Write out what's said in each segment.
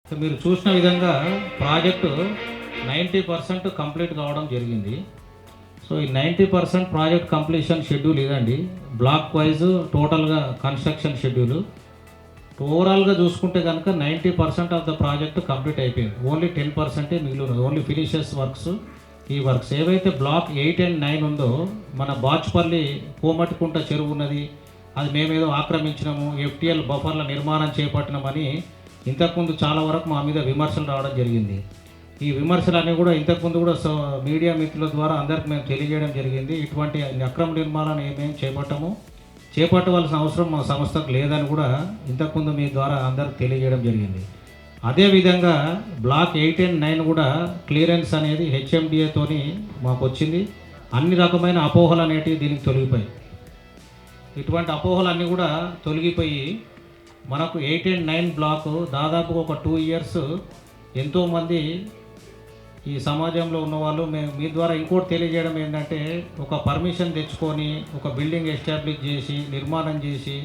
So మీరు చూసిన విధంగా ప్రాజెక్టు 90% కంప్లీట్ కావడం జరిగింది. సో ఈ 90% ప్రాజెక్ట్ కంప్లీషన్ షెడ్యూల్ ఇదండి. బ్లాక్ వైజ్ టోటల్గా కన్స్ట్రక్షన్ షెడ్యూలు. ఓవరాల్గా చూసుకుంటే కనుక 90% ఆఫ్ ద ప్రాజెక్ట్ కంప్లీట్ అయిపోయింది. ఓన్లీ 10% మిగిలి ఉన్నది. Only finishes works. ఈ వర్క్స్ ఏవైతే బ్లాక్ 8 అండ్ 9 ఉందో, మన బాచ్పల్లి కోమటికుంట చెరువు ఉన్నది, అది మేమేదో ఆక్రమించినాము, ఎఫ్టీఎల్ బఫర్ల నిర్మాణం చేపట్టినామని ఇంతకుముందు చాలా వరకు మా మీద విమర్శలు రావడం జరిగింది. ఈ విమర్శలన్నీ కూడా ఇంతకుముందు కూడా మీడియా మిత్రుల ద్వారా అందరికి మేము తెలియజేయడం జరిగింది. ఇటువంటి అక్రమ నిర్మాణాన్ని ఏమేమి చేపట్టవలసిన అవసరం మా సంస్థకు లేదని కూడా ఇంతకుముందు మీ ద్వారా అందరికి తెలియజేయడం జరిగింది. అదేవిధంగా బ్లాక్ 8 అండ్ 9 కూడా క్లియరెన్స్ అనేది హెచ్ఎండిఏతోని మాకు వచ్చింది. అన్ని రకమైన అపోహలు అనేటివి దీనికి తొలగిపోయాయి. ఇటువంటి అపోహలన్నీ కూడా తొలగిపోయి మనకు 8 అండ్ 9 బ్లాక్ దాదాపు ఒక 2 ఇయర్స్ ఎంతోమంది ఈ సమాజంలో ఉన్నవాళ్ళు మీ ద్వారా ఇంకోటి తెలియజేయడం ఏంటంటే, ఒక పర్మిషన్ తెచ్చుకొని ఒక బిల్డింగ్ ఎస్టాబ్లిష్ చేసి నిర్మాణం చేసి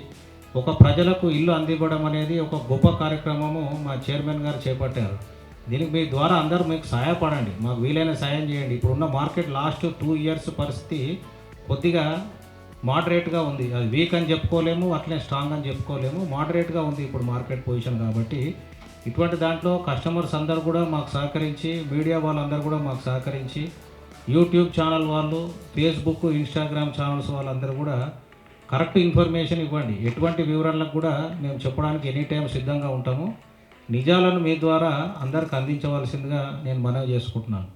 ఒక ప్రజలకు ఇల్లు అందివ్వడం అనేది ఒక గొప్ప కార్యక్రమము మా చైర్మన్ గారు చేపట్టారు. దీనికి మీ ద్వారా అందరూ మీకు సహాయపడండి, మాకు వీలైన సాయం చేయండి. ఇప్పుడున్న మార్కెట్ లాస్ట్ 2 ఇయర్స్ పరిస్థితి కొద్దిగా మోడరేట్గా ఉంది. అది వీక్ అని చెప్పుకోలేము, అట్లనే స్ట్రాంగ్ అని చెప్పుకోలేము, మోడరేట్గా ఉంది ఇప్పుడు మార్కెట్ పొజిషన్. కాబట్టి ఇటువంటి దాంట్లో కస్టమర్స్ అందరూ కూడా మాకు సహకరించి, మీడియా వాళ్ళందరూ కూడా మాకు సహకరించి, యూట్యూబ్ ఛానల్ వాళ్ళు, ఫేస్బుక్, ఇన్స్టాగ్రామ్ ఛానల్స్ వాళ్ళందరూ కూడా కరెక్ట్ ఇన్ఫర్మేషన్ ఇవ్వండి. ఎటువంటి వివరాలకు కూడా మేము చెప్పడానికి ఎనీ టైం సిద్ధంగా ఉంటాము. నిజాలను మీ ద్వారా అందరికి అందించవలసిందిగా నేను మనవి చేసుకుంటున్నాను.